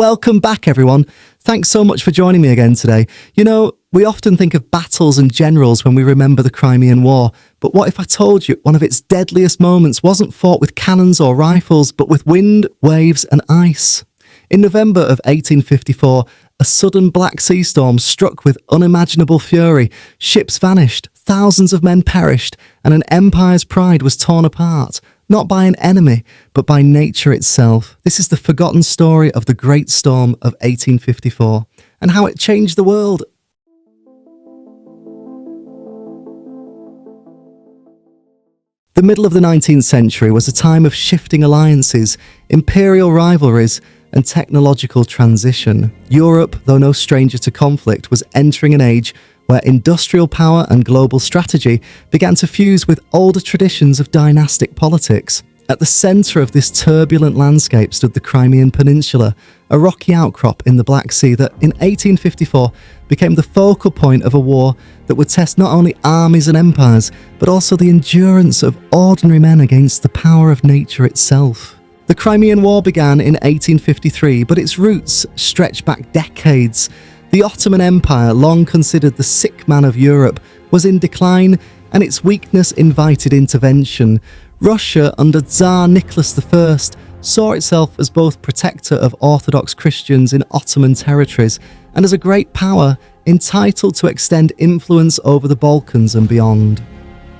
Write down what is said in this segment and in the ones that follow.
Welcome back, everyone. Thanks so much for joining me again today. You know, we often think of battles and generals when we remember the Crimean War, but what if I told you one of its deadliest moments wasn't fought with cannons or rifles, but with wind, waves and ice? In November of 1854, a sudden Black Sea storm struck with unimaginable fury. Ships vanished, thousands of men perished, and an empire's pride was torn apart. Not by an enemy, but by nature itself. This is the forgotten story of the Great Storm of 1854 and how it changed the world. The middle of the 19th century was a time of shifting alliances, imperial rivalries, and technological transition. Europe, though no stranger to conflict, was entering an age where industrial power and global strategy began to fuse with older traditions of dynastic politics. At the centre of this turbulent landscape stood the Crimean Peninsula, a rocky outcrop in the Black Sea that in 1854 became the focal point of a war that would test not only armies and empires, but also the endurance of ordinary men against the power of nature itself. The Crimean War began in 1853, but its roots stretch back decades. The Ottoman Empire, long considered the sick man of Europe, was in decline, and its weakness invited intervention. Russia, under Tsar Nicholas I, saw itself as both protector of Orthodox Christians in Ottoman territories and as a great power entitled to extend influence over the Balkans and beyond.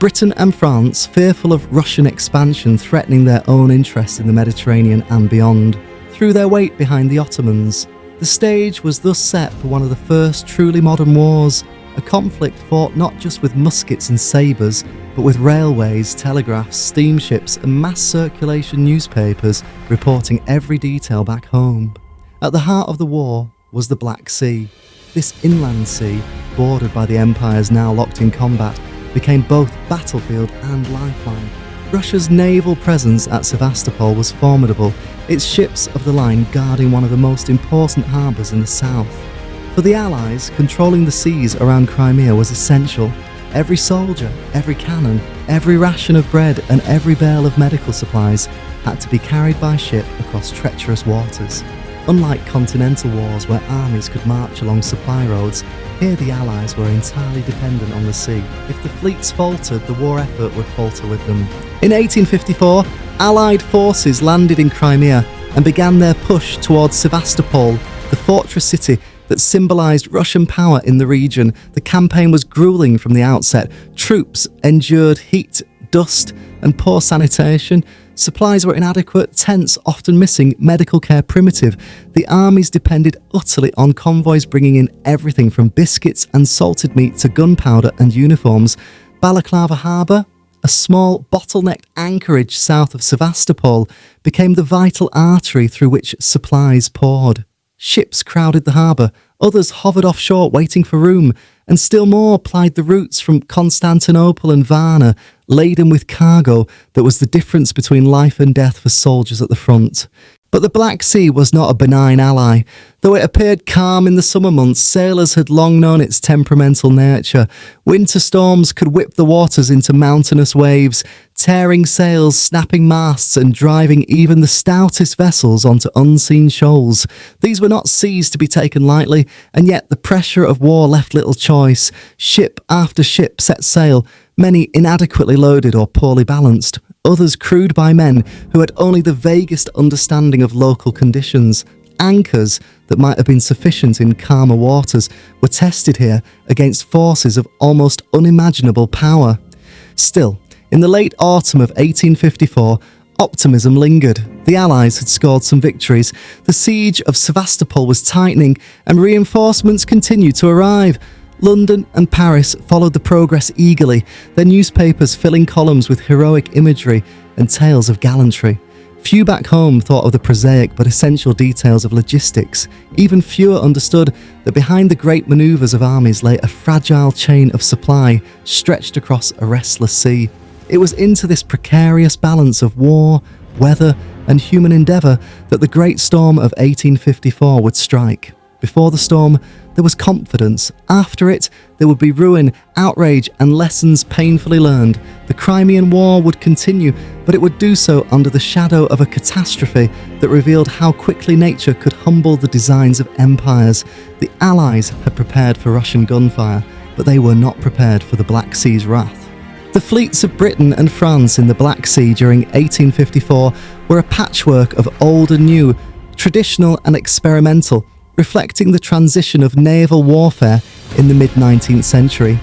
Britain and France, fearful of Russian expansion threatening their own interests in the Mediterranean and beyond, threw their weight behind the Ottomans. The stage was thus set for one of the first truly modern wars, a conflict fought not just with muskets and sabres, but with railways, telegraphs, steamships and mass circulation newspapers reporting every detail back home. At the heart of the war was the Black Sea. This inland sea, bordered by the empires now locked in combat, became both battlefield and lifeline. Russia's naval presence at Sevastopol was formidable, its ships of the line guarding one of the most important harbours in the south. For the Allies, controlling the seas around Crimea was essential. Every soldier, every cannon, every ration of bread and every bale of medical supplies had to be carried by ship across treacherous waters. Unlike continental wars where armies could march along supply roads, here the Allies were entirely dependent on the sea. If the fleets faltered, the war effort would falter with them. In 1854, Allied forces landed in Crimea and began their push towards Sevastopol, the fortress city that symbolised Russian power in the region. The campaign was gruelling from the outset. Troops endured heat, dust and poor sanitation. Supplies were inadequate, tents often missing, medical care primitive. The armies depended utterly on convoys bringing in everything from biscuits and salted meat to gunpowder and uniforms. Balaclava Harbour, a small bottlenecked anchorage south of Sevastopol, became the vital artery through which supplies poured. Ships crowded the harbour, others hovered offshore waiting for room, and still more plied the routes from Constantinople and Varna, laden with cargo that was the difference between life and death for soldiers at the front. But the Black Sea was not a benign ally. Though it appeared calm in the summer months, sailors had long known its temperamental nature. Winter storms could whip the waters into mountainous waves, tearing sails, snapping masts and driving even the stoutest vessels onto unseen shoals. These were not seas to be taken lightly, and yet the pressure of war left little choice. Ship after ship set sail, many inadequately loaded or poorly balanced, others crewed by men who had only the vaguest understanding of local conditions. Anchors that might have been sufficient in calmer waters were tested here against forces of almost unimaginable power. Still, in the late autumn of 1854, optimism lingered. The Allies had scored some victories. The siege of Sevastopol was tightening and reinforcements continued to arrive. London and Paris followed the progress eagerly, their newspapers filling columns with heroic imagery and tales of gallantry. Few back home thought of the prosaic but essential details of logistics. Even fewer understood that behind the great manoeuvres of armies lay a fragile chain of supply stretched across a restless sea. It was into this precarious balance of war, weather and human endeavour that the Great Storm of 1854 would strike. Before the storm, there was confidence. After it, there would be ruin, outrage, and lessons painfully learned. The Crimean War would continue, but it would do so under the shadow of a catastrophe that revealed how quickly nature could humble the designs of empires. The Allies had prepared for Russian gunfire, but they were not prepared for the Black Sea's wrath. The fleets of Britain and France in the Black Sea during 1854 were a patchwork of old and new, traditional and experimental, reflecting the transition of naval warfare in the mid-19th century.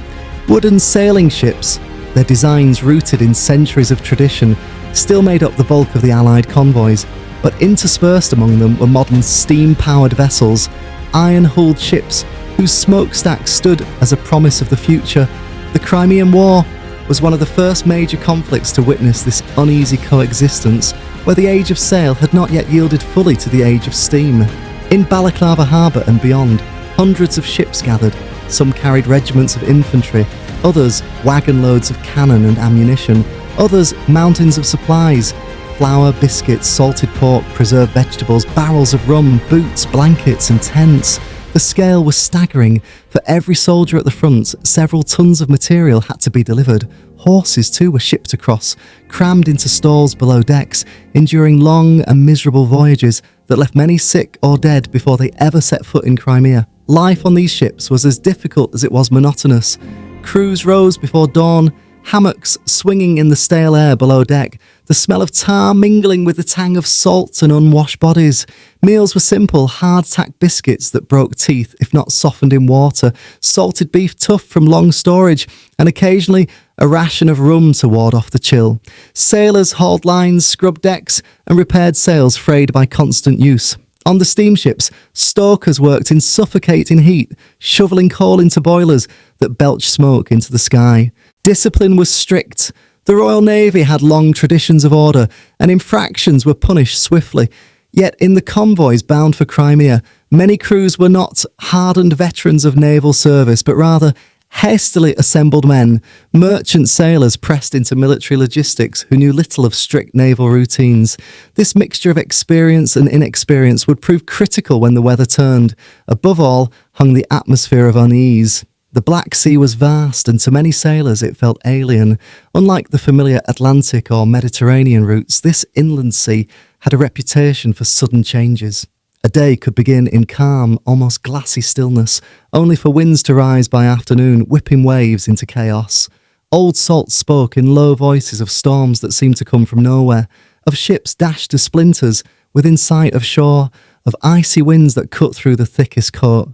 Wooden sailing ships, their designs rooted in centuries of tradition, still made up the bulk of the Allied convoys, but interspersed among them were modern steam-powered vessels, iron-hulled ships whose smokestacks stood as a promise of the future. The Crimean War was one of the first major conflicts to witness this uneasy coexistence, where the age of sail had not yet yielded fully to the age of steam. In Balaclava harbour and beyond, hundreds of ships gathered. Some carried regiments of infantry, others wagon loads of cannon and ammunition, others mountains of supplies: flour, biscuits, salted pork, preserved vegetables, barrels of rum, boots, blankets and tents. The scale was staggering. For every soldier at the front, several tons of material had to be delivered. Horses too were shipped across, crammed into stalls below decks, enduring long and miserable voyages that left many sick or dead before they ever set foot in Crimea. Life on these ships was as difficult as it was monotonous. Crews rose before dawn, hammocks swinging in the stale air below deck, the smell of tar mingling with the tang of salt and unwashed bodies. Meals were simple, hard-tack biscuits that broke teeth if not softened in water, salted beef tough from long storage, and occasionally a ration of rum to ward off the chill. Sailors hauled lines, scrubbed decks, and repaired sails frayed by constant use. On the steamships, stokers worked in suffocating heat, shoveling coal into boilers that belched smoke into the sky. Discipline was strict. The Royal Navy had long traditions of order, and infractions were punished swiftly. Yet in the convoys bound for Crimea, many crews were not hardened veterans of naval service, but rather hastily assembled men, merchant sailors pressed into military logistics who knew little of strict naval routines. This mixture of experience and inexperience would prove critical when the weather turned. Above all hung the atmosphere of unease. The Black Sea was vast, and to many sailors it felt alien. Unlike the familiar Atlantic or Mediterranean routes, this inland sea had a reputation for sudden changes. A day could begin in calm, almost glassy stillness, only for winds to rise by afternoon, whipping waves into chaos. Old salt spoke in low voices of storms that seemed to come from nowhere, of ships dashed to splinters within sight of shore, of icy winds that cut through the thickest coat.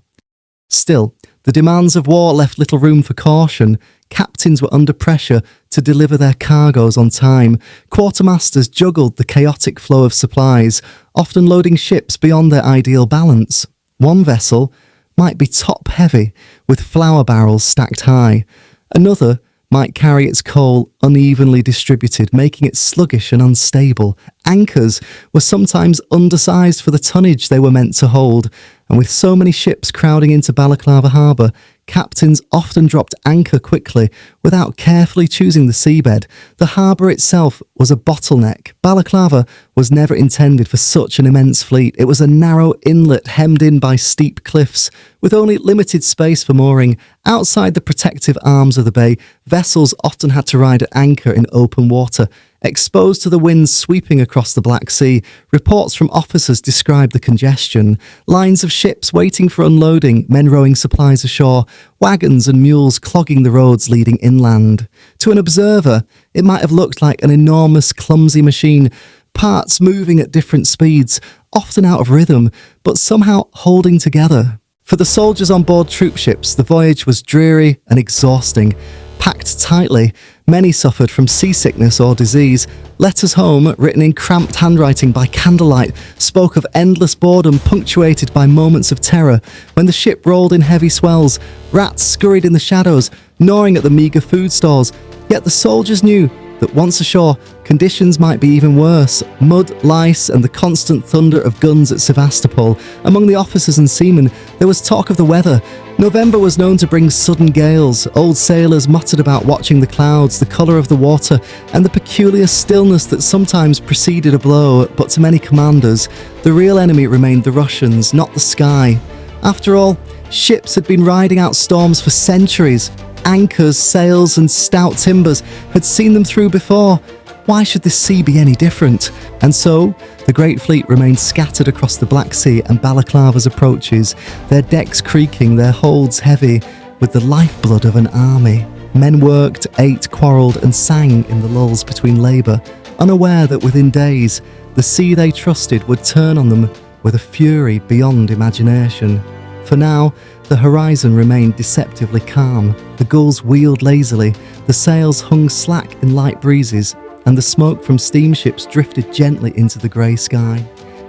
Still, the demands of war left little room for caution. Captains were under pressure to deliver their cargoes on time. Quartermasters juggled the chaotic flow of supplies, often loading ships beyond their ideal balance. One vessel might be top-heavy, with flour barrels stacked high. Another might carry its coal unevenly distributed, making it sluggish and unstable. Anchors were sometimes undersized for the tonnage they were meant to hold, and with so many ships crowding into Balaclava harbour, captains often dropped anchor quickly without carefully choosing the seabed. The harbour itself was a bottleneck. Balaclava was never intended for such an immense fleet. It was a narrow inlet hemmed in by steep cliffs, with only limited space for mooring. Outside the protective arms of the bay, vessels often had to ride at anchor in open water. Exposed to the winds sweeping across the Black Sea, reports from officers described the congestion. Lines of ships waiting for unloading, men rowing supplies ashore, wagons and mules clogging the roads leading inland. To an observer, it might have looked like an enormous, clumsy machine, parts moving at different speeds, often out of rhythm, but somehow holding together. For the soldiers on board troop ships, the voyage was dreary and exhausting. Packed tightly, many suffered from seasickness or disease. Letters home, written in cramped handwriting by candlelight, spoke of endless boredom punctuated by moments of terror. When the ship rolled in heavy swells, rats scurried in the shadows, gnawing at the meagre food stores. Yet the soldiers knew that once ashore, conditions might be even worse. Mud, lice, and the constant thunder of guns at Sevastopol. Among the officers and seamen, there was talk of the weather. November was known to bring sudden gales. Old sailors muttered about watching the clouds, the colour of the water, and the peculiar stillness that sometimes preceded a blow. But to many commanders, the real enemy remained the Russians, not the sky. After all, Ships had been riding out storms for centuries. Anchors, sails, and stout timbers had seen them through before. Why should this sea be any different? And so, the Great Fleet remained scattered across the Black Sea and Balaclava's approaches, their decks creaking, their holds heavy, with the lifeblood of an army. Men worked, ate, quarrelled, and sang in the lulls between labour, unaware that within days, the sea they trusted would turn on them with a fury beyond imagination. For now, the horizon remained deceptively calm. The gulls wheeled lazily, the sails hung slack in light breezes, and the smoke from steamships drifted gently into the grey sky.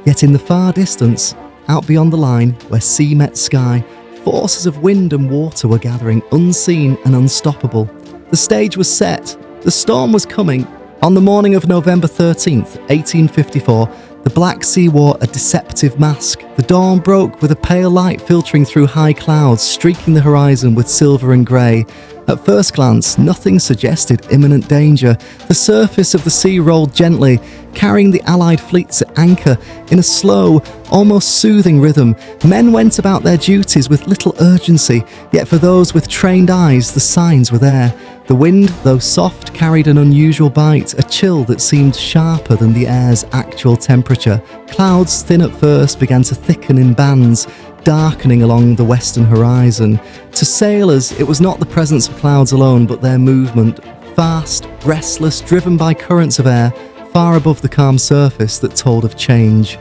Yet in the far distance, out beyond the line, where sea met sky, forces of wind and water were gathering, unseen and unstoppable. The stage was set. The storm was coming. On the morning of November 13th, 1854, the Black Sea wore a deceptive mask. The dawn broke with a pale light filtering through high clouds, streaking the horizon with silver and grey. At first glance, nothing suggested imminent danger. The surface of the sea rolled gently, carrying the Allied fleets at anchor in a slow, almost soothing rhythm. Men went about their duties with little urgency, yet for those with trained eyes, the signs were there. The wind, though soft, carried an unusual bite, a chill that seemed sharper than the air's actual temperature. Clouds, thin at first, began to thicken in bands, darkening along the western horizon. To sailors, it was not the presence of clouds alone, but their movement, fast, restless, driven by currents of air far above the calm surface, that told of change.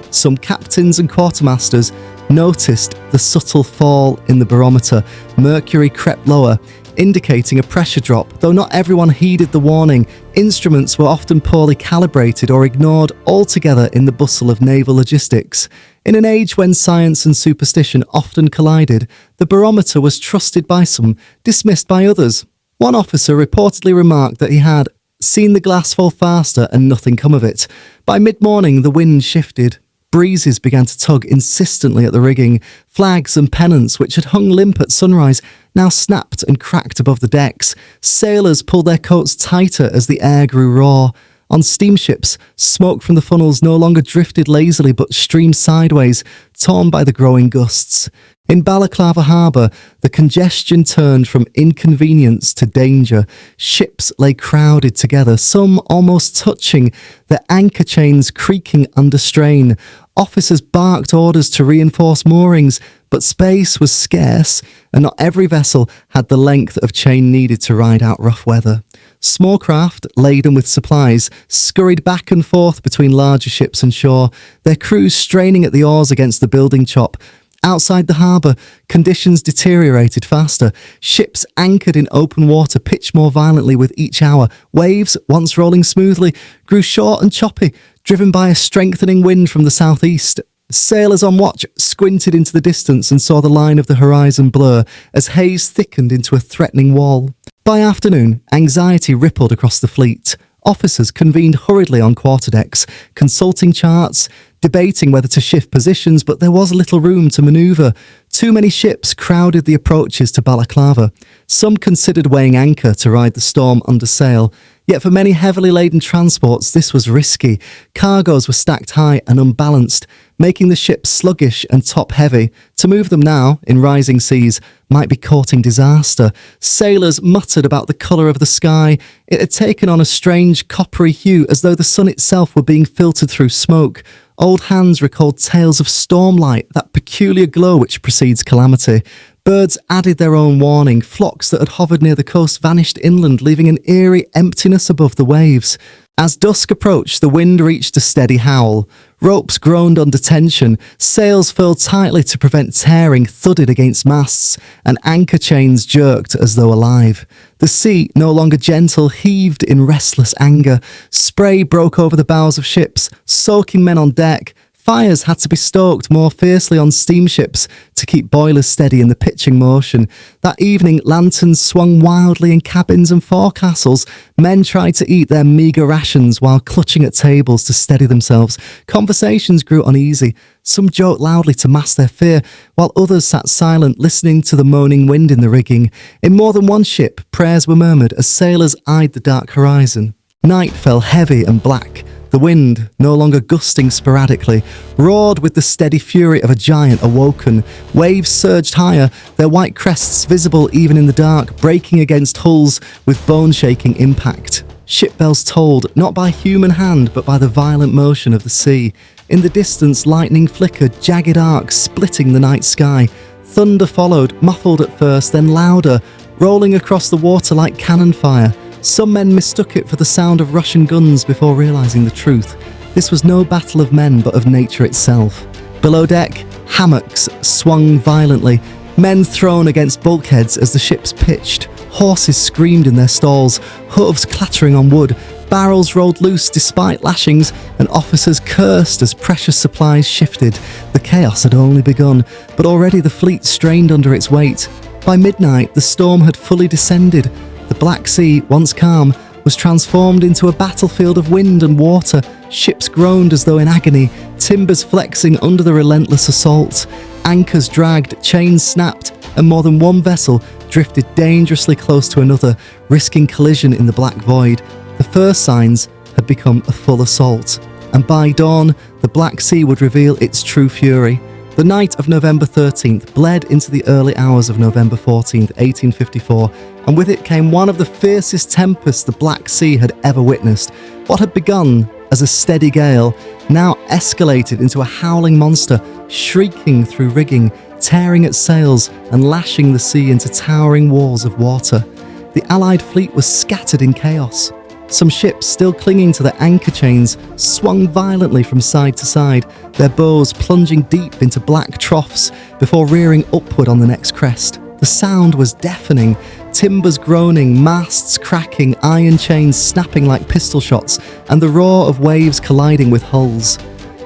Some captains and quartermasters noticed the subtle fall in the barometer. Mercury crept lower, indicating a pressure drop. Though not everyone heeded the warning, instruments were often poorly calibrated or ignored altogether in the bustle of naval logistics. In an age when science and superstition often collided, the barometer was trusted by some, dismissed by others. One officer reportedly remarked that he had seen the glass fall faster and nothing come of it. By mid-morning, the wind shifted. Breezes began to tug insistently at the rigging. Flags and pennants, which had hung limp at sunrise, now snapped and cracked above the decks. Sailors pulled their coats tighter as the air grew raw. On steamships, smoke from the funnels no longer drifted lazily but streamed sideways, torn by the growing gusts. In Balaclava harbour, the congestion turned from inconvenience to danger. Ships lay crowded together, some almost touching, their anchor chains creaking under strain. Officers barked orders to reinforce moorings, but space was scarce, and not every vessel had the length of chain needed to ride out rough weather. Small craft, laden with supplies, scurried back and forth between larger ships and shore, their crews straining at the oars against the building chop. Outside the harbour, conditions deteriorated faster. Ships anchored in open water pitched more violently with each hour. Waves, once rolling smoothly, grew short and choppy, driven by a strengthening wind from the southeast. Sailors on watch squinted into the distance and saw the line of the horizon blur as haze thickened into a threatening wall. By afternoon, anxiety rippled across the fleet. Officers convened hurriedly on quarterdecks, consulting charts, debating whether to shift positions, but there was little room to manoeuvre. Too many ships crowded the approaches to Balaclava. Some considered weighing anchor to ride the storm under sail. Yet for many heavily laden transports, this was risky. Cargoes were stacked high and unbalanced, making the ships sluggish and top-heavy. To move them now, in rising seas, might be courting disaster. Sailors muttered about the colour of the sky. It had taken on a strange coppery hue, as though the sun itself were being filtered through smoke. Old hands recalled tales of stormlight, that peculiar glow which precedes calamity. Birds added their own warning. Flocks that had hovered near the coast vanished inland, leaving an eerie emptiness above the waves. As dusk approached, the wind reached a steady howl. Ropes groaned under tension, sails furled tightly to prevent tearing thudded against masts, and anchor chains jerked as though alive. The sea, no longer gentle, heaved in restless anger. Spray broke over the bows of ships, soaking men on deck. Fires had to be stoked more fiercely on steamships to keep boilers steady in the pitching motion. That evening, lanterns swung wildly in cabins and forecastles. Men tried to eat their meagre rations while clutching at tables to steady themselves. Conversations grew uneasy. Some joked loudly to mask their fear, while others sat silent, listening to the moaning wind in the rigging. In more than one ship, prayers were murmured as sailors eyed the dark horizon. Night fell heavy and black. The wind, no longer gusting sporadically, roared with the steady fury of a giant awoken. Waves surged higher, their white crests visible even in the dark, breaking against hulls with bone-shaking impact. Ship bells tolled, not by human hand, but by the violent motion of the sea. In the distance, lightning flickered, jagged arcs splitting the night sky. Thunder followed, muffled at first, then louder, rolling across the water like cannon fire. Some men mistook it for the sound of Russian guns before realizing the truth. This was no battle of men, but of nature itself. Below deck, hammocks swung violently, men thrown against bulkheads as the ships pitched. Horses screamed in their stalls, hooves clattering on wood. Barrels rolled loose despite lashings, and officers cursed as precious supplies shifted. The chaos had only begun, but already the fleet strained under its weight. By midnight, the storm had fully descended. The Black Sea, once calm, was transformed into a battlefield of wind and water. Ships groaned as though in agony, timbers flexing under the relentless assault. Anchors dragged, chains snapped, and more than one vessel drifted dangerously close to another, risking collision in the black void. The first signs had become a full assault, and by dawn, the Black Sea would reveal its true fury. The night of November 13th bled into the early hours of November 14th, 1854, and with it came one of the fiercest tempests the Black Sea had ever witnessed. What had begun as a steady gale now escalated into a howling monster, shrieking through rigging, tearing at sails and lashing the sea into towering walls of water. The Allied fleet was scattered in chaos. Some ships, still clinging to their anchor chains, swung violently from side to side, their bows plunging deep into black troughs before rearing upward on the next crest. The sound was deafening, timbers groaning, masts cracking, iron chains snapping like pistol shots, and the roar of waves colliding with hulls.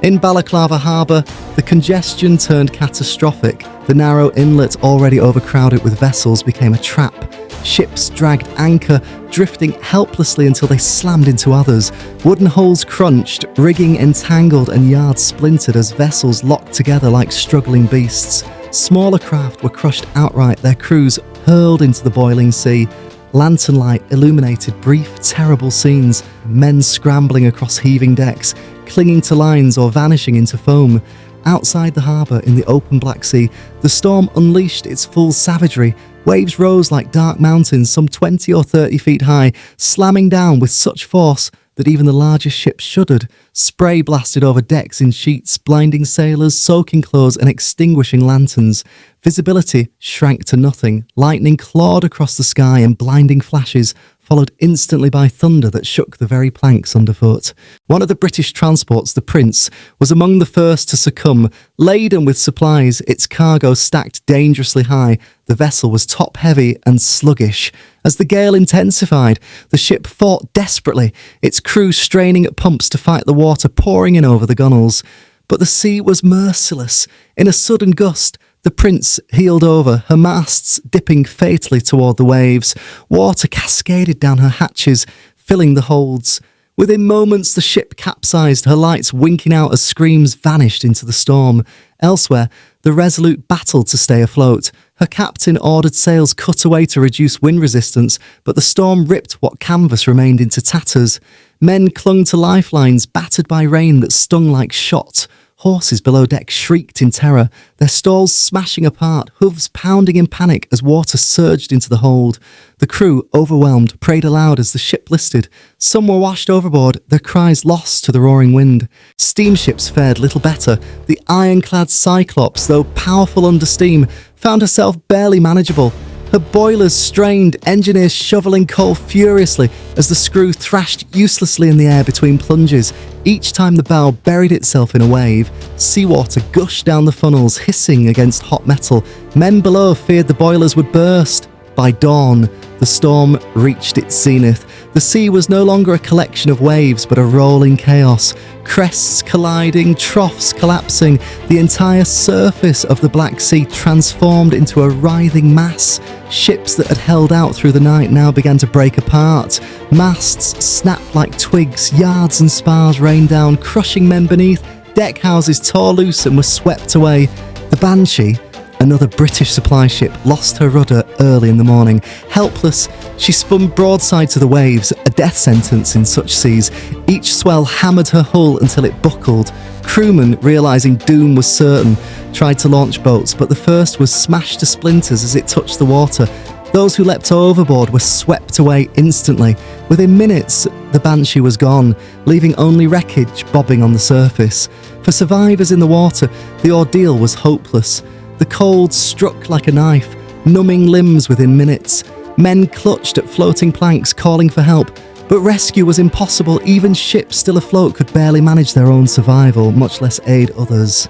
In Balaclava harbour, the congestion turned catastrophic. The narrow inlet, already overcrowded with vessels, became a trap. Ships dragged anchor, drifting helplessly until they slammed into others. Wooden hulls crunched, rigging entangled, and yards splintered as vessels locked together like struggling beasts. Smaller craft were crushed outright, their crews hurled into the boiling sea. Lantern light illuminated brief, terrible scenes, men scrambling across heaving decks, clinging to lines or vanishing into foam. Outside the harbour, in the open Black Sea, the storm unleashed its full savagery. Waves rose like dark mountains, some 20 or 30 feet high, slamming down with such force that even the largest ships shuddered. Spray blasted over decks in sheets, blinding sailors, soaking clothes and extinguishing lanterns. Visibility shrank to nothing. Lightning clawed across the sky in blinding flashes, followed instantly by thunder that shook the very planks underfoot. One of the British transports, the Prince, was among the first to succumb. Laden with supplies, its cargo stacked dangerously high, the vessel was top-heavy and sluggish. As the gale intensified, the ship fought desperately, its crew straining at pumps to fight the water pouring in over the gunwales. But the sea was merciless. In a sudden gust, the Prince heeled over, her masts dipping fatally toward the waves. Water cascaded down her hatches, filling the holds. Within moments, the ship capsized, her lights winking out as screams vanished into the storm. Elsewhere, the Resolute battled to stay afloat. Her captain ordered sails cut away to reduce wind resistance, but the storm ripped what canvas remained into tatters. Men clung to lifelines, battered by rain that stung like shot. Horses below deck shrieked in terror, their stalls smashing apart, hooves pounding in panic as water surged into the hold. The crew, overwhelmed, prayed aloud as the ship listed. Some were washed overboard, their cries lost to the roaring wind. Steamships fared little better. The ironclad Cyclops, though powerful under steam, found herself barely manageable. Her boilers strained, engineers shoveling coal furiously as the screw thrashed uselessly in the air between plunges. Each time the bow buried itself in a wave, seawater gushed down the funnels, hissing against hot metal. Men below feared the boilers would burst. By dawn, the storm reached its zenith. The sea was no longer a collection of waves, but a rolling chaos. Crests colliding, troughs collapsing, the entire surface of the Black Sea transformed into a writhing mass. Ships that had held out through the night now began to break apart. Masts snapped like twigs, yards and spars rained down, crushing men beneath. Deck houses tore loose and were swept away. The Banshee, Another British supply ship lost her rudder early in the morning. Helpless, she spun broadside to the waves, a death sentence in such seas. Each swell hammered her hull until it buckled. Crewmen, realising doom was certain, tried to launch boats, but the first was smashed to splinters as it touched the water. Those who leapt overboard were swept away instantly. Within minutes, the Banshee was gone, leaving only wreckage bobbing on the surface. For survivors in the water, the ordeal was hopeless. The cold struck like a knife, numbing limbs within minutes. Men clutched at floating planks, calling for help, but rescue was impossible. Even ships still afloat could barely manage their own survival, much less aid others.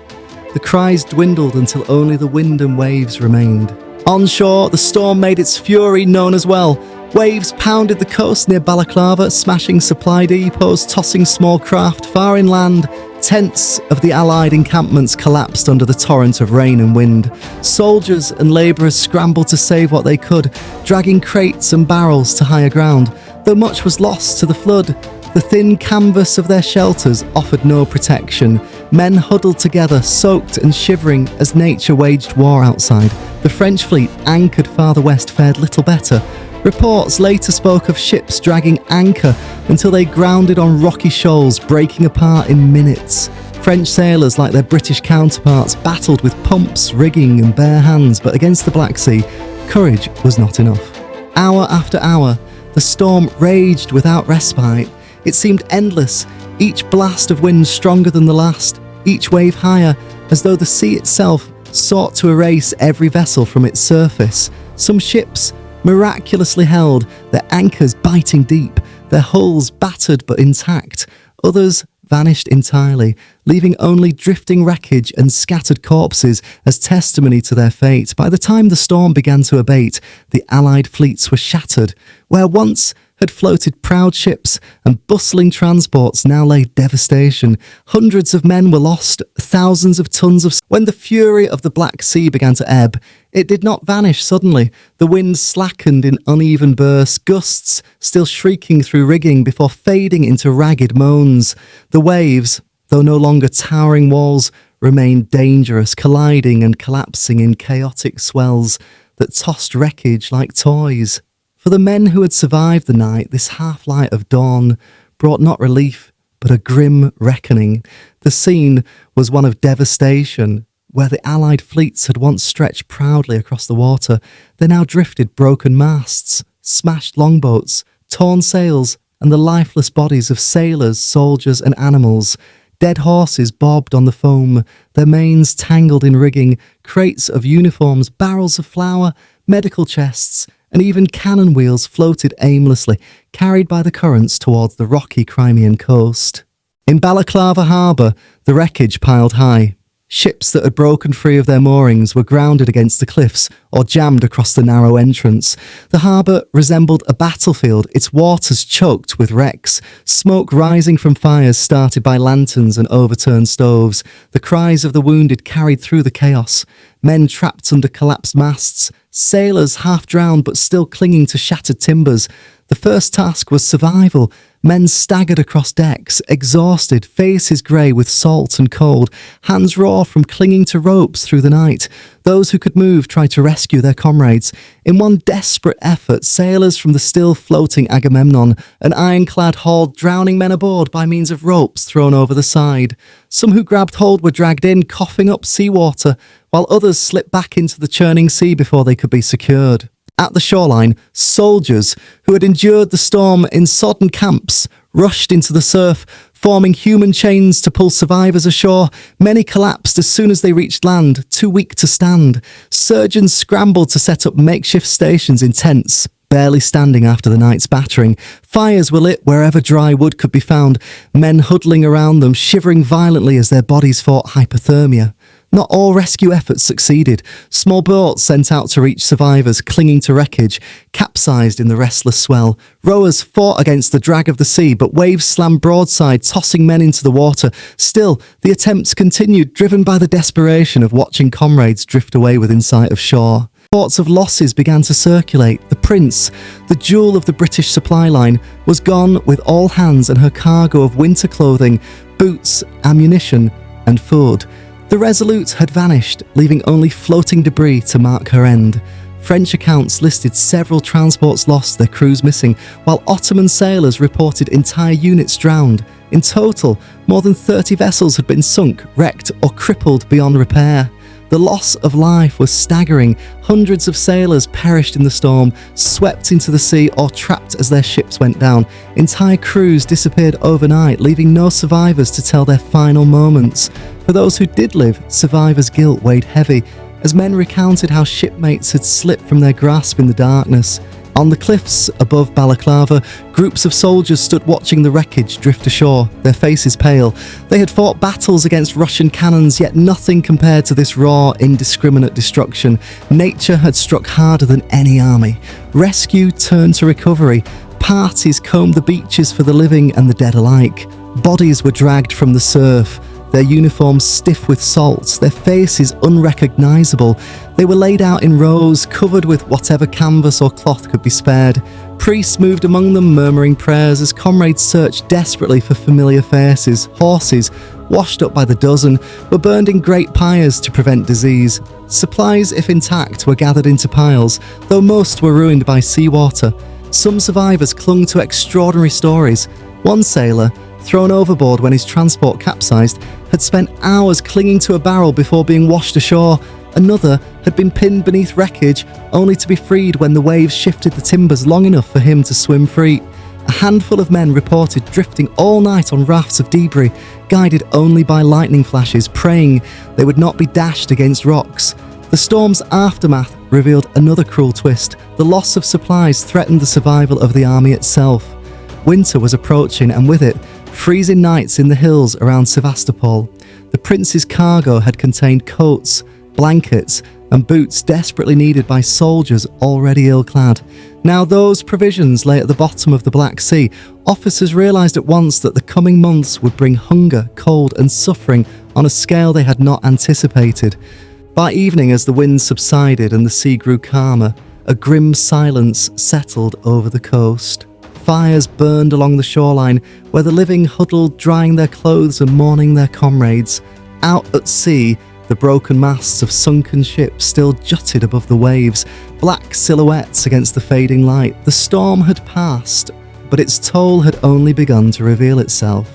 The cries dwindled until only the wind and waves remained. Onshore, the storm made its fury known as well. Waves pounded the coast near Balaclava, smashing supply depots, tossing small craft. Far inland, tents of the Allied encampments collapsed under the torrent of rain and wind. Soldiers and labourers scrambled to save what they could, dragging crates and barrels to higher ground. Though much was lost to the flood, the thin canvas of their shelters offered no protection. Men huddled together, soaked and shivering as nature waged war outside. The French fleet, anchored farther west, fared little better. Reports later spoke of ships dragging anchor until they grounded on rocky shoals, breaking apart in minutes. French sailors, like their British counterparts, battled with pumps, rigging and bare hands, but against the Black Sea, courage was not enough. Hour after hour, the storm raged without respite. It seemed endless, each blast of wind stronger than the last, each wave higher, as though the sea itself sought to erase every vessel from its surface. Some ships miraculously held, their anchors biting deep, their hulls battered but intact. Others vanished entirely, leaving only drifting wreckage and scattered corpses as testimony to their fate. By the time the storm began to abate, the Allied fleets were shattered. Where once had floated proud ships and bustling transports, now lay devastation. Hundreds of men were lost, thousands of tons of... When the fury of the Black Sea began to ebb, it did not vanish suddenly. The wind slackened in uneven bursts, gusts still shrieking through rigging before fading into ragged moans. The waves, though no longer towering walls, remained dangerous, colliding and collapsing in chaotic swells that tossed wreckage like toys. For the men who had survived the night, this half-light of dawn brought not relief, but a grim reckoning. The scene was one of devastation. Where the Allied fleets had once stretched proudly across the water, they now drifted broken masts, smashed longboats, torn sails, and the lifeless bodies of sailors, soldiers, and animals. Dead horses bobbed on the foam, their manes tangled in rigging, crates of uniforms, barrels of flour, medical chests, and even cannon wheels floated aimlessly, carried by the currents towards the rocky Crimean coast. In Balaclava harbour, the wreckage piled high. Ships that had broken free of their moorings were grounded against the cliffs or jammed across the narrow entrance. The harbour resembled a battlefield, its waters choked with wrecks, smoke rising from fires started by lanterns and overturned stoves. The cries of the wounded carried through the chaos. Men trapped under collapsed masts, sailors half drowned but still clinging to shattered timbers. The first task was survival. Men staggered across decks, exhausted, faces grey with salt and cold, hands raw from clinging to ropes through the night. Those who could move tried to rescue their comrades. In one desperate effort, sailors from the still floating Agamemnon, an ironclad, hauled drowning men aboard by means of ropes thrown over the side. Some who grabbed hold were dragged in, coughing up seawater, while others slipped back into the churning sea before they could be secured. At the shoreline, soldiers who had endured the storm in sodden camps rushed into the surf, forming human chains to pull survivors ashore. Many collapsed as soon as they reached land, too weak to stand. Surgeons scrambled to set up makeshift stations in tents, barely standing after the night's battering. Fires were lit wherever dry wood could be found, men huddling around them, shivering violently as their bodies fought hypothermia. Not all rescue efforts succeeded. Small boats sent out to reach survivors clinging to wreckage capsized in the restless swell. Rowers fought against the drag of the sea, but waves slammed broadside, tossing men into the water. Still, the attempts continued, driven by the desperation of watching comrades drift away within sight of shore. Reports of losses began to circulate. The Prince, the jewel of the British supply line, was gone with all hands and her cargo of winter clothing, boots, ammunition, and food. The Resolute had vanished, leaving only floating debris to mark her end. French accounts listed several transports lost, their crews missing, while Ottoman sailors reported entire units drowned. In total, more than 30 vessels had been sunk, wrecked, or crippled beyond repair. The loss of life was staggering. Hundreds of sailors perished in the storm, swept into the sea, or trapped as their ships went down. Entire crews disappeared overnight, leaving no survivors to tell their final moments. For those who did live, survivors' guilt weighed heavy, as men recounted how shipmates had slipped from their grasp in the darkness. On the cliffs above Balaclava, groups of soldiers stood watching the wreckage drift ashore, their faces pale. They had fought battles against Russian cannons, yet nothing compared to this raw, indiscriminate destruction. Nature had struck harder than any army. Rescue turned to recovery. Parties combed the beaches for the living and the dead alike. Bodies were dragged from the surf, their uniforms stiff with salt, their faces unrecognisable. They were laid out in rows, covered with whatever canvas or cloth could be spared. Priests moved among them, murmuring prayers as comrades searched desperately for familiar faces. Horses, washed up by the dozen, were burned in great pyres to prevent disease. Supplies, if intact, were gathered into piles, though most were ruined by seawater. Some survivors clung to extraordinary stories. One sailor, thrown overboard when his transport capsized, had spent hours clinging to a barrel before being washed ashore. Another had been pinned beneath wreckage, only to be freed when the waves shifted the timbers long enough for him to swim free. A handful of men reported drifting all night on rafts of debris, guided only by lightning flashes, praying they would not be dashed against rocks. The storm's aftermath revealed another cruel twist. The loss of supplies threatened the survival of the army itself. Winter was approaching, and with it, freezing nights in the hills around Sevastopol. The prince's cargo had contained coats, blankets, and boots desperately needed by soldiers already ill-clad. Now those provisions lay at the bottom of the Black Sea. Officers realised at once that the coming months would bring hunger, cold, and suffering on a scale they had not anticipated. By evening, as the winds subsided and the sea grew calmer, a grim silence settled over the coast. Fires burned along the shoreline, where the living huddled, drying their clothes and mourning their comrades. Out at sea, the broken masts of sunken ships still jutted above the waves, black silhouettes against the fading light. The storm had passed, but its toll had only begun to reveal itself.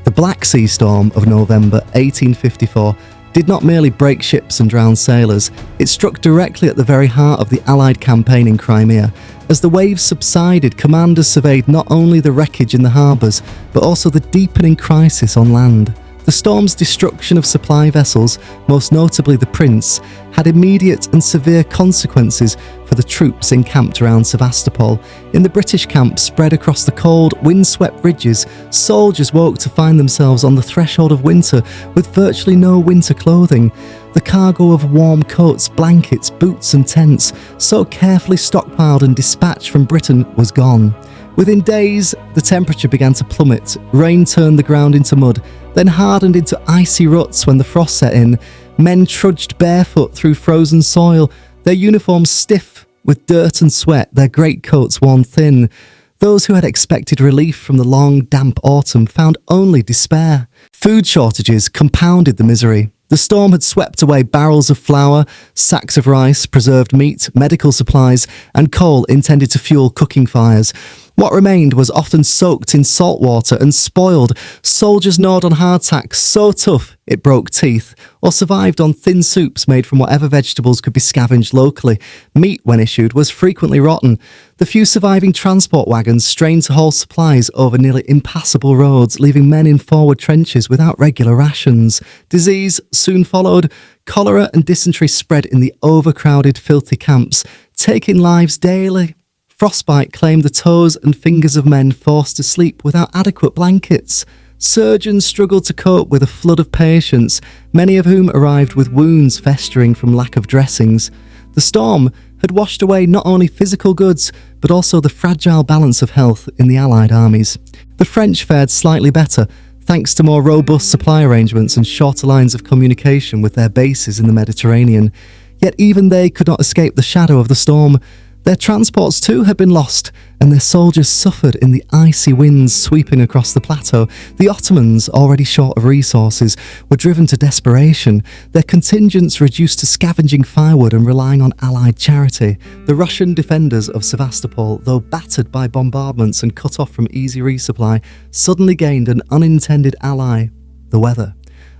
The Black Sea Storm of November 1854 did not merely break ships and drown sailors, it struck directly at the very heart of the Allied campaign in Crimea. As the waves subsided, commanders surveyed not only the wreckage in the harbours, but also the deepening crisis on land. The storm's destruction of supply vessels, most notably the Prince, had immediate and severe consequences for the troops encamped around Sevastopol. In the British camp spread across the cold, windswept ridges, soldiers woke to find themselves on the threshold of winter with virtually no winter clothing. The cargo of warm coats, blankets, boots and tents, so carefully stockpiled and dispatched from Britain, was gone. Within days, the temperature began to plummet. Rain turned the ground into mud, then hardened into icy ruts when the frost set in. Men trudged barefoot through frozen soil, their uniforms stiff with dirt and sweat, their greatcoats worn thin. Those who had expected relief from the long, damp autumn found only despair. Food shortages compounded the misery. The storm had swept away barrels of flour, sacks of rice, preserved meat, medical supplies, and coal intended to fuel cooking fires. What remained was often soaked in salt water and spoiled. Soldiers gnawed on hardtack so tough it broke teeth, or survived on thin soups made from whatever vegetables could be scavenged locally. Meat, when issued, was frequently rotten. The few surviving transport wagons strained to haul supplies over nearly impassable roads, leaving men in forward trenches without regular rations. Disease soon followed. Cholera and dysentery spread in the overcrowded, filthy camps, taking lives daily. Frostbite claimed the toes and fingers of men forced to sleep without adequate blankets. Surgeons struggled to cope with a flood of patients, many of whom arrived with wounds festering from lack of dressings. The storm had washed away not only physical goods, but also the fragile balance of health in the Allied armies. The French fared slightly better, thanks to more robust supply arrangements and shorter lines of communication with their bases in the Mediterranean. Yet even they could not escape the shadow of the storm. Their transports too had been lost, and their soldiers suffered in the icy winds sweeping across the plateau. The Ottomans, already short of resources, were driven to desperation, their contingents reduced to scavenging firewood and relying on Allied charity. The Russian defenders of Sevastopol, though battered by bombardments and cut off from easy resupply, suddenly gained an unintended ally: the weather.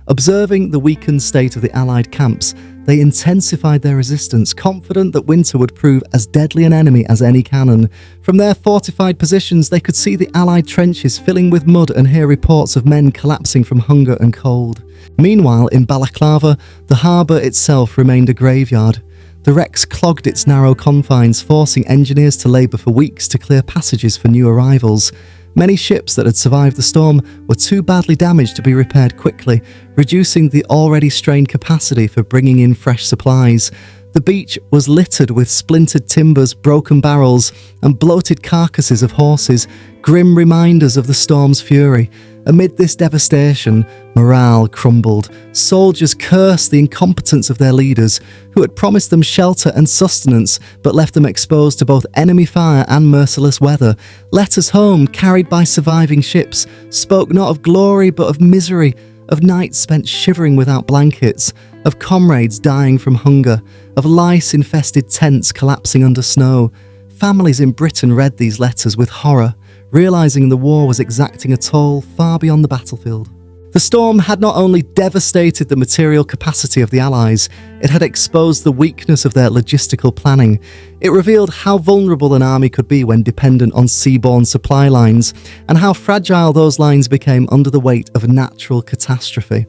Observing the weakened state of the Allied camps, they intensified their resistance, confident that winter would prove as deadly an enemy as any cannon. From their fortified positions, they could see the Allied trenches filling with mud and hear reports of men collapsing from hunger and cold. Meanwhile, in Balaclava, the harbour itself remained a graveyard. The wrecks clogged its narrow confines, forcing engineers to labour for weeks to clear passages for new arrivals. Many ships that had survived the storm were too badly damaged to be repaired quickly, reducing the already strained capacity for bringing in fresh supplies. The beach was littered with splintered timbers, broken barrels, and bloated carcasses of horses, grim reminders of the storm's fury. Amid this devastation, morale crumbled. Soldiers cursed the incompetence of their leaders, who had promised them shelter and sustenance, but left them exposed to both enemy fire and merciless weather. Letters home, carried by surviving ships, spoke not of glory but of misery, of nights spent shivering without blankets, of comrades dying from hunger, of lice-infested tents collapsing under snow. Families in Britain read these letters with horror, realising the war was exacting a toll far beyond the battlefield. The storm had not only devastated the material capacity of the Allies, it had exposed the weakness of their logistical planning. It revealed how vulnerable an army could be when dependent on seaborne supply lines, and how fragile those lines became under the weight of natural catastrophe.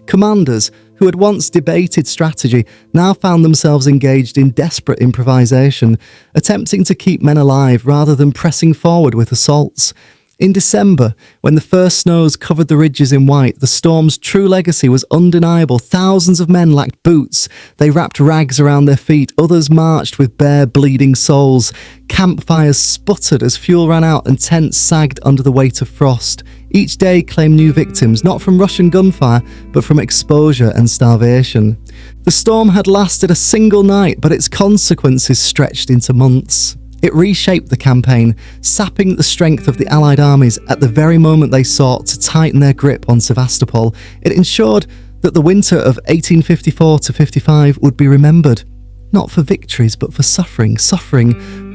Commanders, who had once debated strategy, now found themselves engaged in desperate improvisation, attempting to keep men alive rather than pressing forward with assaults. In December, when the first snows covered the ridges in white, the storm's true legacy was undeniable. Thousands of men lacked boots. They wrapped rags around their feet. Others marched with bare, bleeding soles. Campfires sputtered as fuel ran out and tents sagged under the weight of frost. Each day claimed new victims, not from Russian gunfire, but from exposure and starvation. The storm had lasted a single night, but its consequences stretched into months. It reshaped the campaign, sapping the strength of the Allied armies at the very moment they sought to tighten their grip on Sevastopol. It ensured that the winter of 1854-55 would be remembered, not for victories but for suffering,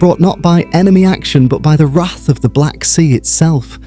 brought not by enemy action but by the wrath of the Black Sea itself.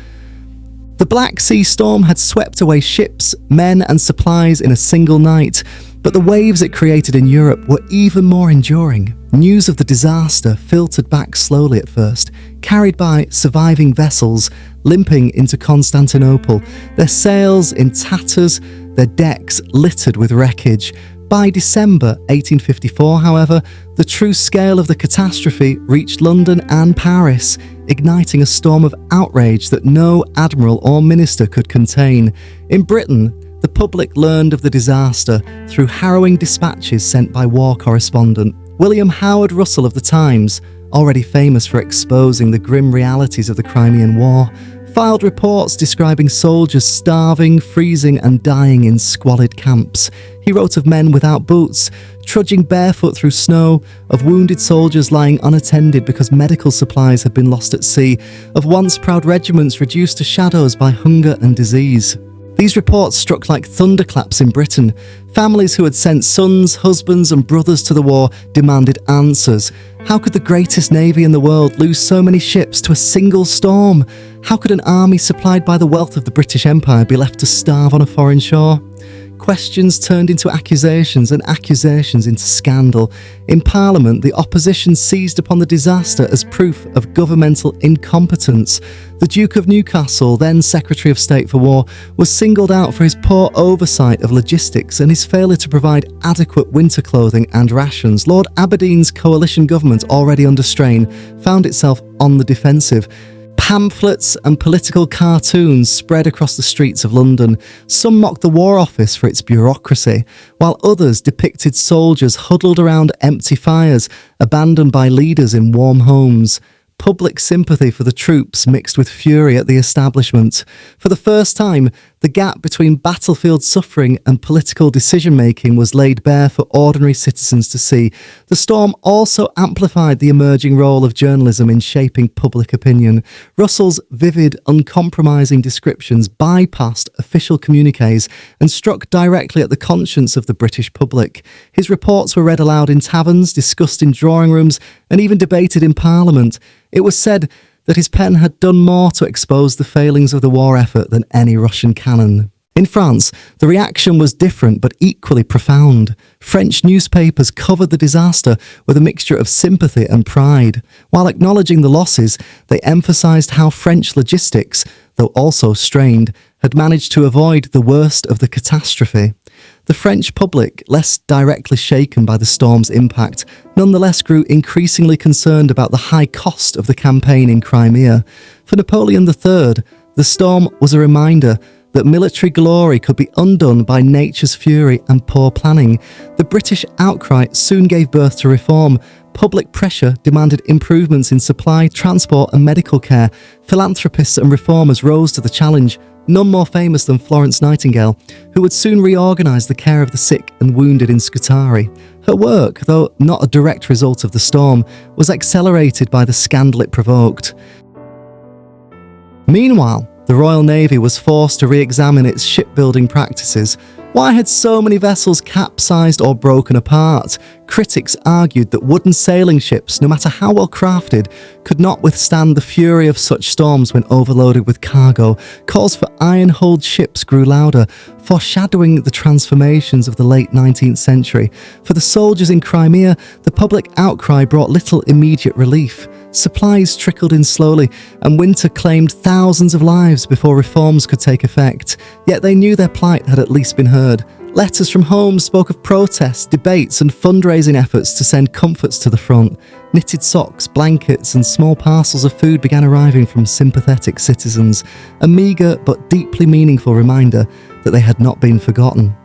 The Black Sea storm had swept away ships, men and supplies in a single night, but the waves it created in Europe were even more enduring. News of the disaster filtered back slowly at first, carried by surviving vessels limping into Constantinople, their sails in tatters, their decks littered with wreckage. By December 1854, however, the true scale of the catastrophe reached London and Paris, igniting a storm of outrage that no admiral or minister could contain. In Britain, the public learned of the disaster through harrowing dispatches sent by war correspondent William Howard Russell of the Times, already famous for exposing the grim realities of the Crimean War, filed reports describing soldiers starving, freezing and dying in squalid camps. He wrote of men without boots, trudging barefoot through snow, of wounded soldiers lying unattended because medical supplies had been lost at sea, of once proud regiments reduced to shadows by hunger and disease. These reports struck like thunderclaps in Britain. Families who had sent sons, husbands and brothers to the war demanded answers. How could the greatest navy in the world lose so many ships to a single storm? How could an army supplied by the wealth of the British Empire be left to starve on a foreign shore? Questions turned into accusations and accusations into scandal. In Parliament, the opposition seized upon the disaster as proof of governmental incompetence. The Duke of Newcastle, then Secretary of State for War, was singled out for his poor oversight of logistics and his failure to provide adequate winter clothing and rations. Lord Aberdeen's coalition government, already under strain, found itself on the defensive. Pamphlets and political cartoons spread across the streets of London. Some mocked the War Office for its bureaucracy, while others depicted soldiers huddled around empty fires, abandoned by leaders in warm homes. Public sympathy for the troops mixed with fury at the establishment. For the first time, The gap between battlefield suffering and political decision-making was laid bare for ordinary citizens to see. The storm also amplified the emerging role of journalism in shaping public opinion. Russell's vivid, uncompromising descriptions bypassed official communiques and struck directly at the conscience of the British public. His reports were read aloud in taverns, discussed in drawing rooms, and even debated in Parliament. It was said that his pen had done more to expose the failings of the war effort than any Russian cannon. In France, the reaction was different but equally profound. French newspapers covered the disaster with a mixture of sympathy and pride. While acknowledging the losses, they emphasised how French logistics, though also strained, had managed to avoid the worst of the catastrophe. The French public, less directly shaken by the storm's impact, nonetheless grew increasingly concerned about the high cost of the campaign in Crimea. For Napoleon III, the storm was a reminder that military glory could be undone by nature's fury and poor planning. The British outcry soon gave birth to reform. Public pressure demanded improvements in supply, transport and medical care. Philanthropists and reformers rose to the challenge, none more famous than Florence Nightingale, who would soon reorganise the care of the sick and wounded in Scutari. Her work, though not a direct result of the storm, was accelerated by the scandal it provoked. Meanwhile, the Royal Navy was forced to re-examine its shipbuilding practices. Why had so many vessels capsized or broken apart? Critics argued that wooden sailing ships, no matter how well crafted, could not withstand the fury of such storms when overloaded with cargo. Calls for iron-hulled ships grew louder, foreshadowing the transformations of the late 19th century. For the soldiers in Crimea, the public outcry brought little immediate relief. Supplies trickled in slowly, and winter claimed thousands of lives before reforms could take effect. Yet they knew their plight had at least been heard. Letters from home spoke of protests, debates, and fundraising efforts to send comforts to the front. Knitted socks, blankets, and small parcels of food began arriving from sympathetic citizens, a meagre but deeply meaningful reminder that they had not been forgotten.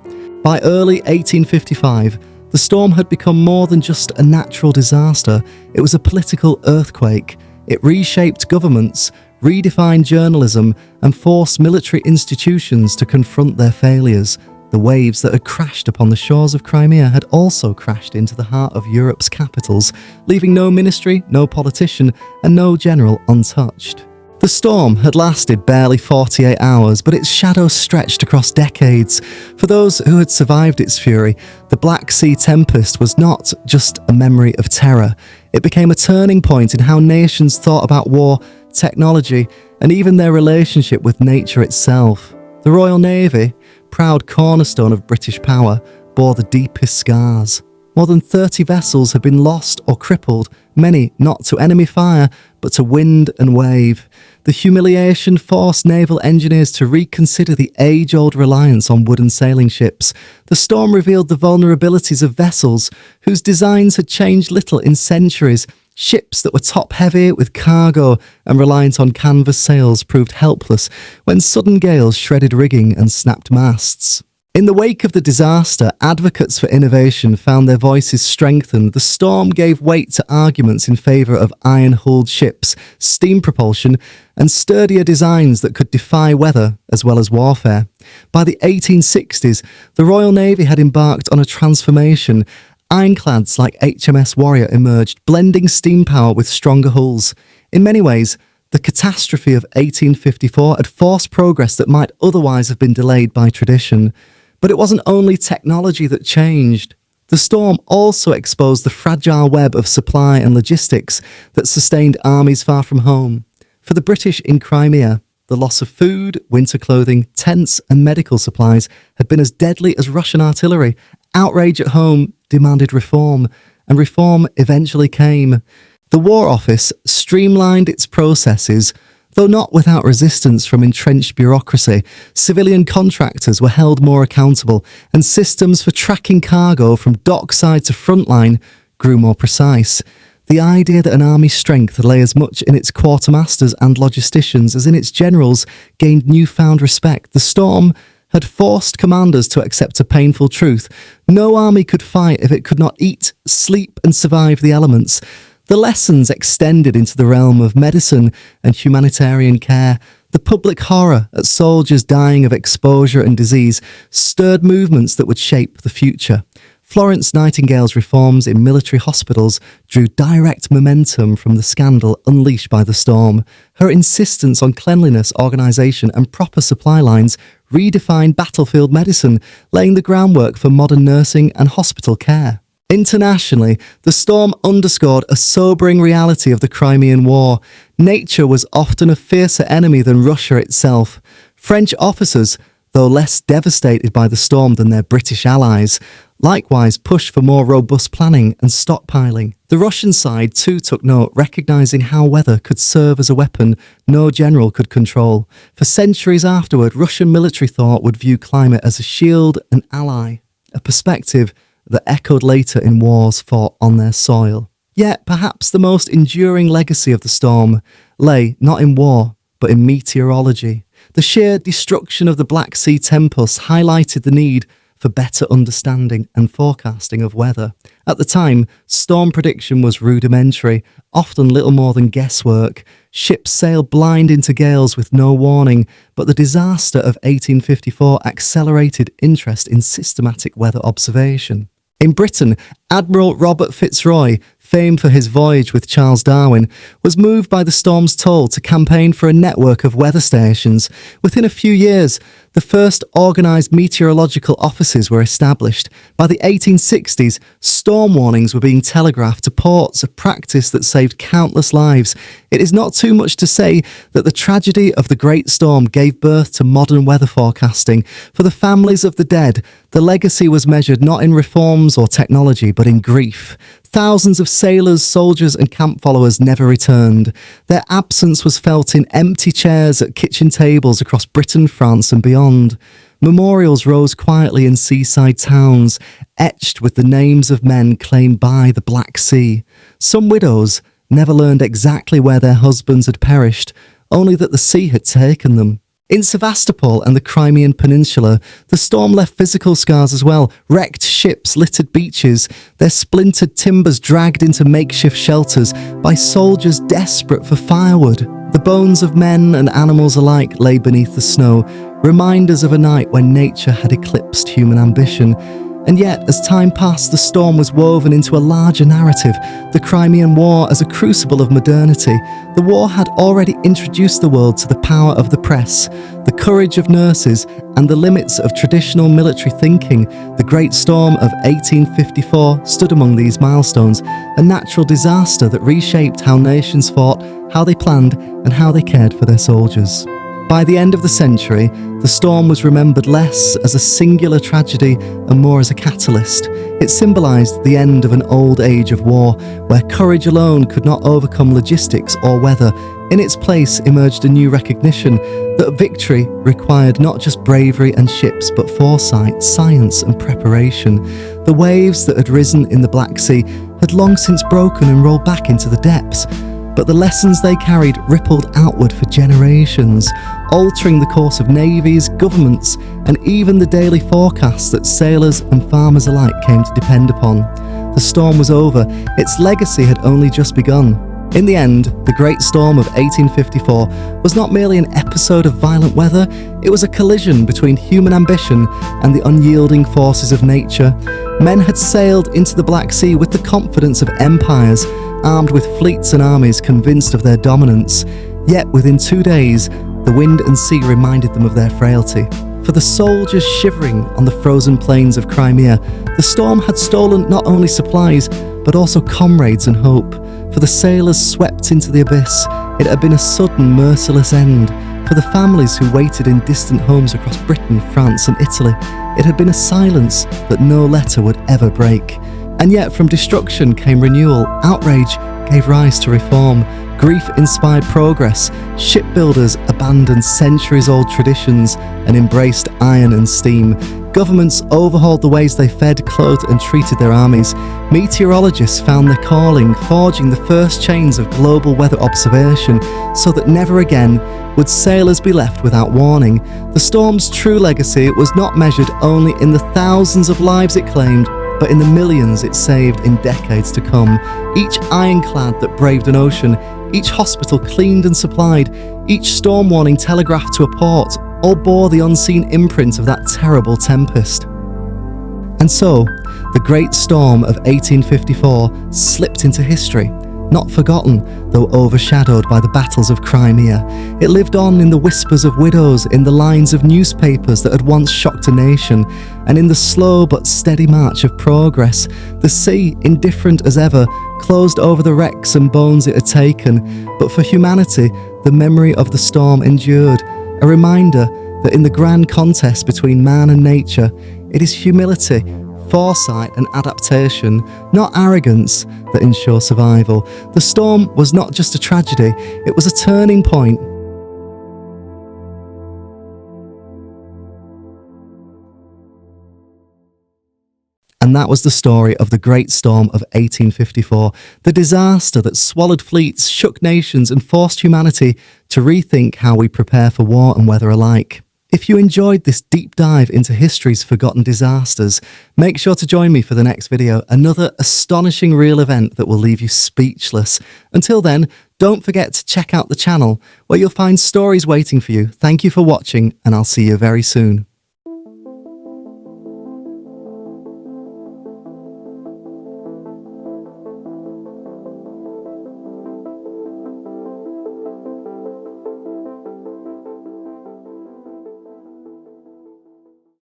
By early 1855, the storm had become more than just a natural disaster. It was a political earthquake. It reshaped governments, redefined journalism, and forced military institutions to confront their failures. The waves that had crashed upon the shores of Crimea had also crashed into the heart of Europe's capitals, leaving no ministry, no politician, and no general untouched. The storm had lasted barely 48 hours, but its shadow stretched across decades. For those who had survived its fury, the Black Sea Tempest was not just a memory of terror. It became a turning point in how nations thought about war, technology, and even their relationship with nature itself. The Royal Navy, proud cornerstone of British power, bore the deepest scars. More than 30 vessels had been lost or crippled, many not to enemy fire, but to wind and wave. The humiliation forced naval engineers to reconsider the age-old reliance on wooden sailing ships. The storm revealed the vulnerabilities of vessels whose designs had changed little in centuries. Ships that were top-heavy with cargo and reliant on canvas sails proved helpless when sudden gales shredded rigging and snapped masts. In the wake of the disaster, advocates for innovation found their voices strengthened. The storm gave weight to arguments in favour of iron-hulled ships, steam propulsion, and sturdier designs that could defy weather as well as warfare. By the 1860s, the Royal Navy had embarked on a transformation. Ironclads like HMS Warrior emerged, blending steam power with stronger hulls. In many ways, the catastrophe of 1854 had forced progress that might otherwise have been delayed by tradition. But it wasn't only technology that changed. The storm also exposed the fragile web of supply and logistics that sustained armies far from home. For the British in Crimea, the loss of food, winter clothing, tents and medical supplies had been as deadly as Russian artillery. Outrage at home demanded reform, and reform eventually came. The War Office streamlined its processes, though not without resistance from entrenched bureaucracy. Civilian contractors were held more accountable, and systems for tracking cargo from dockside to frontline grew more precise. The idea that an army's strength lay as much in its quartermasters and logisticians as in its generals gained newfound respect. The storm had forced commanders to accept a painful truth. No army could fight if it could not eat, sleep, and survive the elements. The lessons extended into the realm of medicine and humanitarian care. The public horror at soldiers dying of exposure and disease stirred movements that would shape the future. Florence Nightingale's reforms in military hospitals drew direct momentum from the scandal unleashed by the storm. Her insistence on cleanliness, organisation and proper supply lines redefined battlefield medicine, laying the groundwork for modern nursing and hospital care. Internationally, the storm underscored a sobering reality of the Crimean War. Nature was often a fiercer enemy than Russia itself. French officers, though less devastated by the storm than their British allies, likewise pushed for more robust planning and stockpiling. The Russian side too took note, recognising how weather could serve as a weapon no general could control. For centuries afterward, Russian military thought would view climate as a shield and ally, a perspective that echoed later in wars fought on their soil. Yet perhaps the most enduring legacy of the storm lay not in war, but in meteorology. The sheer destruction of the Black Sea Tempest highlighted the need for better understanding and forecasting of weather. At the time, storm prediction was rudimentary, often little more than guesswork. Ships sailed blind into gales with no warning, but the disaster of 1854 accelerated interest in systematic weather observation. In Britain, Admiral Robert Fitzroy, famed for his voyage with Charles Darwin, was moved by the storm's toll to campaign for a network of weather stations. Within a few years, the first organised meteorological offices were established. By the 1860s, storm warnings were being telegraphed to ports, a practice that saved countless lives. It is not too much to say that the tragedy of the Great Storm gave birth to modern weather forecasting. For the families of the dead, the legacy was measured not in reforms or technology, but in grief. Thousands of sailors, soldiers and camp followers never returned. Their absence was felt in empty chairs at kitchen tables across Britain, France and beyond. Memorials rose quietly in seaside towns, etched with the names of men claimed by the Black Sea. Some widows never learned exactly where their husbands had perished, only that the sea had taken them. In Sevastopol and the Crimean Peninsula, the storm left physical scars as well. Wrecked ships littered beaches, their splintered timbers dragged into makeshift shelters by soldiers desperate for firewood. The bones of men and animals alike lay beneath the snow, reminders of a night when nature had eclipsed human ambition. And yet, as time passed, the storm was woven into a larger narrative, the Crimean War as a crucible of modernity. The war had already introduced the world to the power of the press, the courage of nurses, and the limits of traditional military thinking. The Great Storm of 1854 stood among these milestones, a natural disaster that reshaped how nations fought, how they planned, and how they cared for their soldiers. By the end of the century, the storm was remembered less as a singular tragedy and more as a catalyst. It symbolised the end of an old age of war, where courage alone could not overcome logistics or weather. In its place emerged a new recognition that victory required not just bravery and ships, but foresight, science and preparation. The waves that had risen in the Black Sea had long since broken and rolled back into the depths. But the lessons they carried rippled outward for generations, altering the course of navies, governments, and even the daily forecasts that sailors and farmers alike came to depend upon. The storm was over, its legacy had only just begun. In the end, the Great Storm of 1854 was not merely an episode of violent weather, it was a collision between human ambition and the unyielding forces of nature. Men had sailed into the Black Sea with the confidence of empires, armed with fleets and armies convinced of their dominance. Yet within 2 days, the wind and sea reminded them of their frailty. For the soldiers shivering on the frozen plains of Crimea, the storm had stolen not only supplies, but also comrades and hope. For the sailors swept into the abyss, it had been a sudden, merciless end. For the families who waited in distant homes across Britain, France and Italy, it had been a silence that no letter would ever break. And yet from destruction came renewal, outrage gave rise to reform, grief inspired progress, shipbuilders abandoned centuries-old traditions and embraced iron and steam. Governments overhauled the ways they fed, clothed and treated their armies. Meteorologists found their calling, forging the first chains of global weather observation, so that never again would sailors be left without warning. The storm's true legacy was not measured only in the thousands of lives it claimed, but in the millions it saved in decades to come. Each ironclad that braved an ocean each hospital cleaned and supplied, each storm warning telegraphed to a port, all bore the unseen imprint of that terrible tempest. And so, the Great Storm of 1854 slipped into history, not forgotten, though overshadowed by the battles of Crimea. It lived on in the whispers of widows, in the lines of newspapers that had once shocked a nation, and in the slow but steady march of progress. The sea, indifferent as ever, closed over the wrecks and bones it had taken, but for humanity, the memory of the storm endured, a reminder that in the grand contest between man and nature, it is humility, foresight and adaptation, not arrogance, that ensure survival. The storm was not just a tragedy, it was a turning point. And that was the story of the Great Storm of 1854, the disaster that swallowed fleets, shook nations and forced humanity to rethink how we prepare for war and weather alike. If you enjoyed this deep dive into history's forgotten disasters, make sure to join me for the next video, another astonishing real event that will leave you speechless. Until then, don't forget to check out the channel, where you'll find stories waiting for you. Thank you for watching, and I'll see you very soon.